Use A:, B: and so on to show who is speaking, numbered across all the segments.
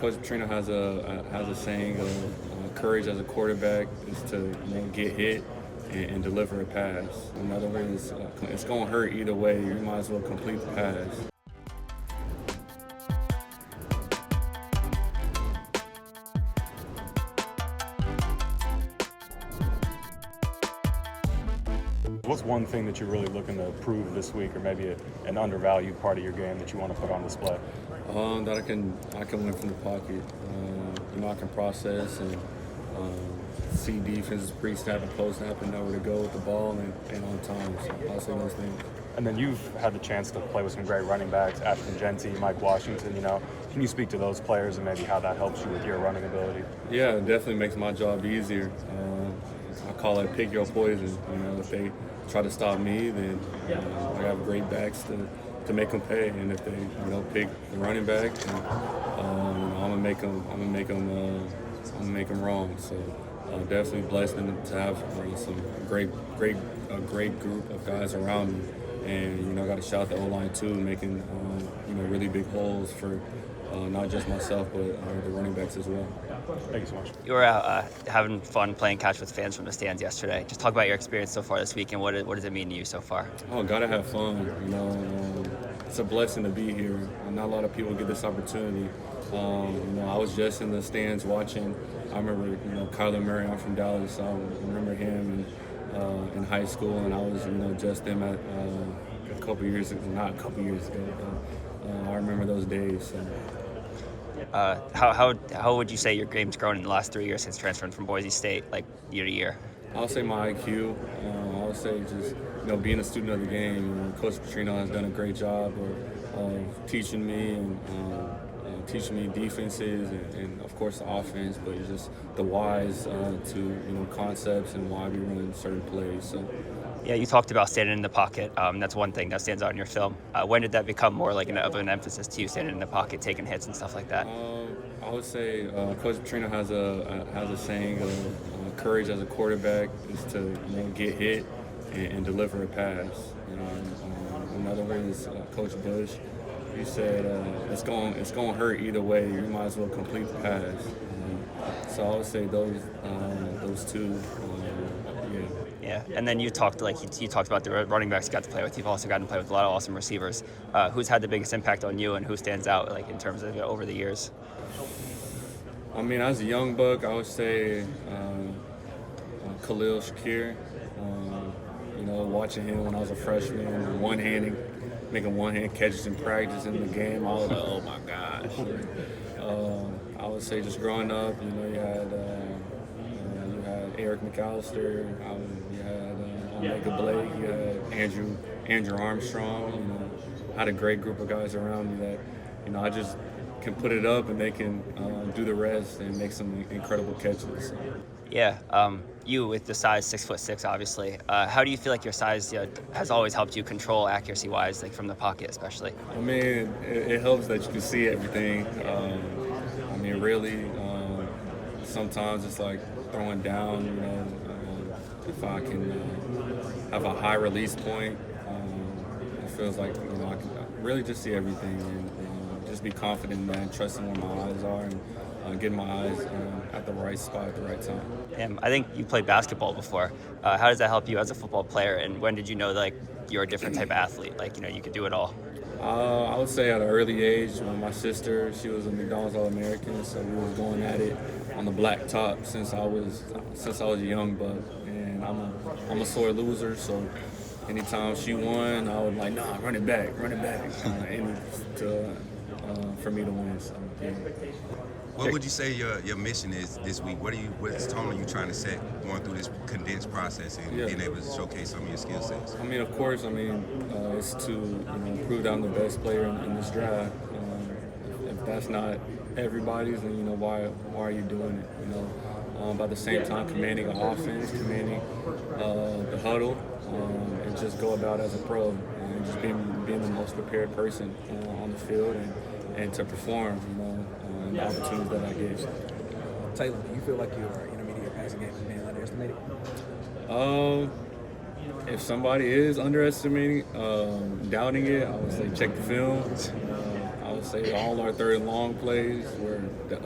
A: Coach Petrino has a saying of courage as a quarterback is to get hit and deliver a pass. In other words, it's going to hurt either way. You might as well complete the pass.
B: What's one thing that you're really looking to prove this week, or maybe an undervalued part of your game that you want to put on display?
A: That I can win from the pocket. I can process and see defenses pre-snap and post-snap and know where to go with the ball and on time. So I'll say those things.
B: And then you've had the chance to play with some great running backs, Ashton Genty, Mike Washington. Can you speak to those players and maybe how that helps you with your running ability?
A: Yeah, it definitely makes my job easier. I call it pick your poison. If they try to stop me, then I have great backs to make them pay. And if they pick the running back, I'm gonna make them wrong. So definitely blessed to have some great group of guys around me. And I got to shout the O-line too, making really big holes for not just myself but the running backs as well.
B: Thank you so much.
C: You were out having fun playing catch with fans from the stands yesterday. Just talk about your experience so far this week and what does it mean to you so far?
A: Oh, gotta have fun. It's a blessing to be here. Not a lot of people get this opportunity. I was just in the stands watching. I remember, Kyler Murray. I'm from Dallas. So I remember him in high school, and I was, just them at a couple years ago. Not a couple years ago. But, I remember those days. So.
C: How would you say your game's grown in the last 3 years since transferring from Boise State, like year to year?
A: I'll say my IQ. I would say just being a student of the game. Coach Petrino has done a great job of teaching me and teaching me defenses and of course the offense, but it's just the whys to concepts and why we run certain plays. So.
C: Yeah, you talked about standing in the pocket. That's one thing that stands out in your film. When did that become more like of an emphasis to you, standing in the pocket, taking hits and stuff like that?
A: I would say Coach Petrino has a saying of courage as a quarterback is to get hit and deliver a pass. In other words, Coach Bush, he said it's going to hurt either way. You might as well complete the pass. So I would say those two.
C: Yeah, and then you talked about the running backs you got to play with. You've also gotten to play with a lot of awesome receivers. Who's had the biggest impact on you, and who stands out in terms of over the years?
A: I mean, as a young buck, I would say Khalil Shakir. Watching him when I was a freshman, making one-hand catches in practice in the game, I was like, oh my gosh. I would say just growing up, you had Eric McAllister, you had Omega Blake, you had Andrew Armstrong. I had a great group of guys around me that, I just can put it up and they can do the rest and make some incredible catches.
C: Yeah, you with the size 6'6", obviously. How do you feel like your size has always helped you control accuracy-wise, from the pocket especially?
A: I mean, it helps that you can see everything. Really, sometimes it's like throwing down. If I can have a high release point, it feels like I can really just see everything and just be confident in that, and trusting where my eyes are and getting my eyes at the right spot at the right time.
C: I think you played basketball before. How does that help you as a football player? And when did you know you're a different type of athlete? You could do it all.
A: I would say at an early age. My sister, she was a McDonald's All-American, so we were going at it on the black top since I was a young buck. And I'm a sore loser, so anytime she won, I was like, nah, run it back, for me to win. So, yeah.
D: What would you say your mission is this week? What tone are you trying to set going through this condensed process and being able to showcase some of your skill sets?
A: Of course, it's to prove that I'm the best player in this draft. If that's not everybody's, then why are you doing it? But at the same time, commanding an offense, commanding the huddle, and just go about as a pro, and just being the most prepared person on the field and to perform. The opportunities that I get.
E: Taylen, do you feel like your intermediate passing game is being underestimated?
A: If somebody is underestimating, doubting it, I would say check the film. I would would say all our third and long plays where the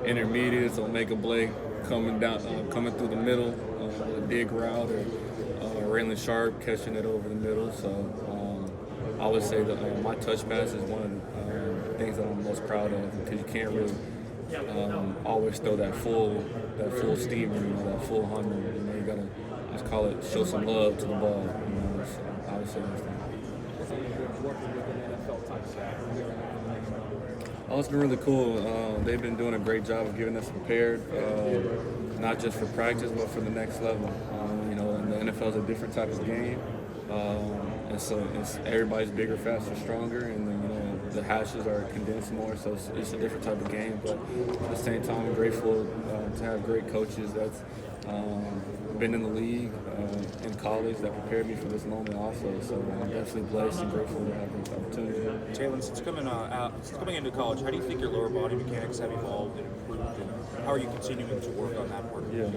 A: intermediates will make a play coming through the middle, a dig route, or Raylan Sharp catching it over the middle. So I would say that my touch pass is one of the things that I'm most proud of, because you can't really always throw that full steamer, that full 100. You gotta just call it, show some love to the ball. So I would say that's that. Oh, it's been really cool. They've been doing a great job of getting us prepared, not just for practice, but for the next level. And the NFL is a different type of game, and so everybody's bigger, faster, stronger, and the hashes are condensed more, so it's a different type of game. But at the same time, I'm grateful to have great coaches that's been in the league in college that prepared me for this moment also. So I'm definitely blessed and grateful to have this opportunity.
E: Taylen, since coming into college, how do you think your lower body mechanics have evolved and improved, and how are you continuing to work on that work?
A: Yeah,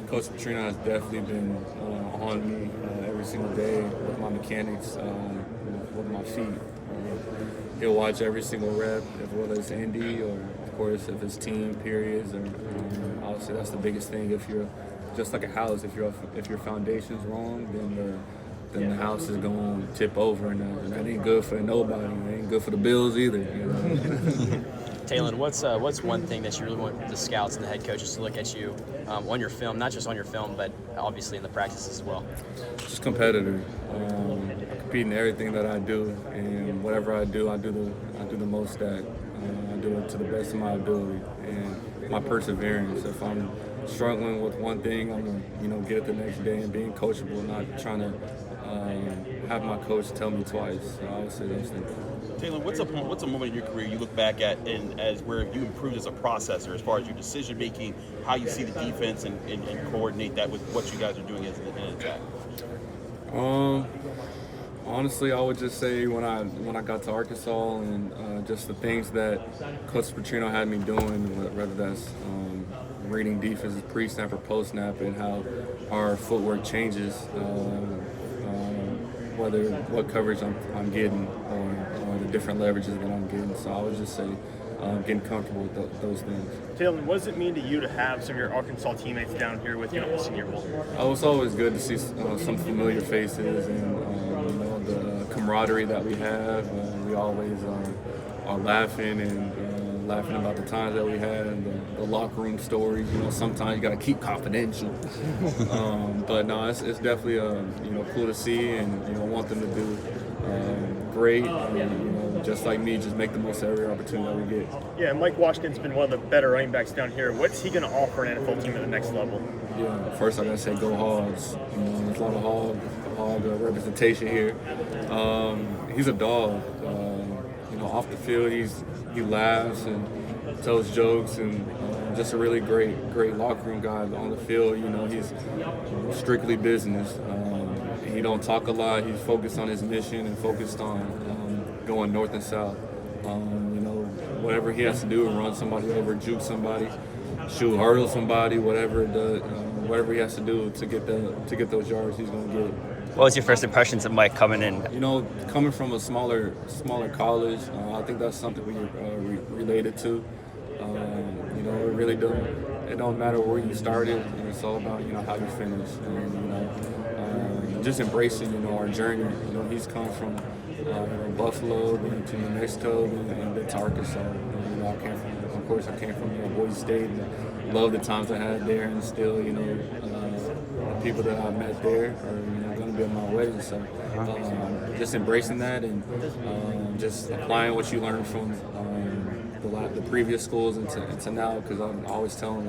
A: Coach Petrino has definitely been on me every single day with my mechanics, with my feet. He'll watch every single rep, whether it's Indy or, of course, if it's team periods. Or obviously, that's the biggest thing. If you're just like a house, if your foundation's wrong, then the house is going to tip over, and that ain't good for nobody. It ain't good for the Bills either.
F: Taylen, what's one thing that you really want the scouts and the head coaches to look at you on your film, not just on your film, but obviously in the practices as well?
A: Just competitor. I compete in everything that I do, and whatever I do the most at. I do it to the best of my ability, and my perseverance. If I'm struggling with one thing, I'm gonna get it the next day, and being coachable, not trying to have my coach tell me twice. So I would say those things.
G: Taylen, what's a moment in your career you look back at and as where you improved as a processor, as far as your decision making, how you see the defense and coordinate that with what you guys are doing as an attack?
A: Honestly, I would just say when I got to Arkansas, and just the things that Coach Petrino had me doing, whether that's reading defenses pre-snap or post-snap, and how our footwork changes, whether what coverage I'm getting or the different leverages that I'm getting. So I would just say getting comfortable with those things.
H: Taylen, what does it mean to you to have some of your Arkansas teammates down here with you at the Senior Bowl?
A: It's always good to see some familiar faces, and the camaraderie that we have. We always are laughing and laughing about the times that we had, and the locker room stories. Sometimes you got to keep confidential. But no, it's definitely cool to see, and want them to do great. And, just like me, just make the most of every opportunity that we get.
H: Yeah, Mike Washington's been one of the better running backs down here. What's he going to offer an NFL team at the next level?
A: Yeah, first I got to say go Hogs. There's a lot of hog representation here. He's a dog. Off the field, he laughs and tells jokes, and just a really great locker room guy. On the field, he's strictly business. He don't talk a lot. He's focused on his mission and focused on going north and south. Whatever he has to do, run somebody over, juke somebody, shoot, hurdle somebody, whatever it does, whatever he has to do to get those yards, he's going to get.
C: What was your first impressions of Mike coming in?
A: Coming from a smaller college, I think that's something we related to. It really don't matter where you started. It's all about how you finish, and just embracing our journey. He's come from Buffalo, then to New Mexico, and then to Arkansas. I came from Boise State, and love the times I had there, and still the people that I met there are going to be at my wedding. So just embracing that, and just applying what you learned from the previous schools into now, because I'm always telling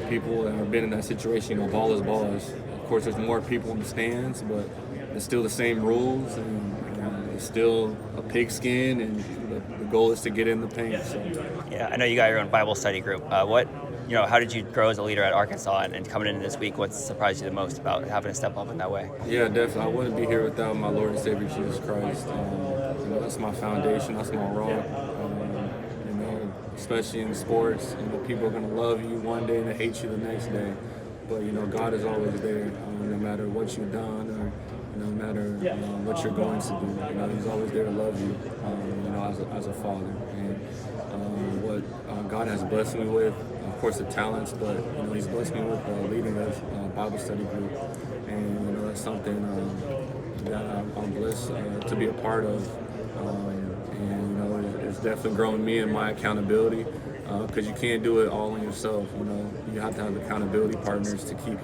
A: people that have been in that situation, ball is ball. Of course, there's more people in the stands, but it's still the same rules, and it's still a pigskin, and the goal is to get in the paint. So.
C: Yeah, I know you got your own Bible study group. How did you grow as a leader at Arkansas, and coming into this week, what surprised you the most about having to step up in that way?
A: Yeah, definitely. I wouldn't be here without my Lord and Savior Jesus Christ. That's my foundation. That's my rock. Especially in sports, people are going to love you one day and they hate you the next day. But God is always there, no matter what you've done or no matter what you're going to do. He's always there to love you. as a father. And what God has blessed me with, of course, the talents, but He's blessed me with leading a Bible study group, and that's something that I'm blessed to be a part of. And it's definitely grown me in my accountability, because you can't do it all on yourself. You have to have accountability partners to keep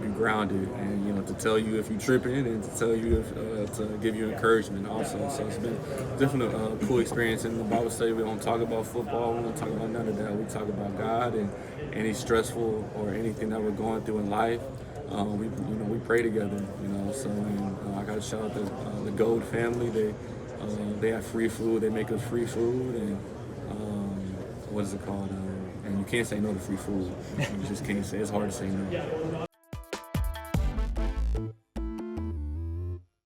A: you grounded, and to tell you if you're tripping, and to tell you if to give you encouragement also. So it's been definitely a cool experience in the Bible study. We don't talk about football. We don't talk about none of that. We talk about God and any stressful or anything that we're going through in life. We pray together. So I got to shout out the Gold family. They have free food. They make us free food, and what is it called? And you can't say no to free food. You just can't say. It's hard to say no.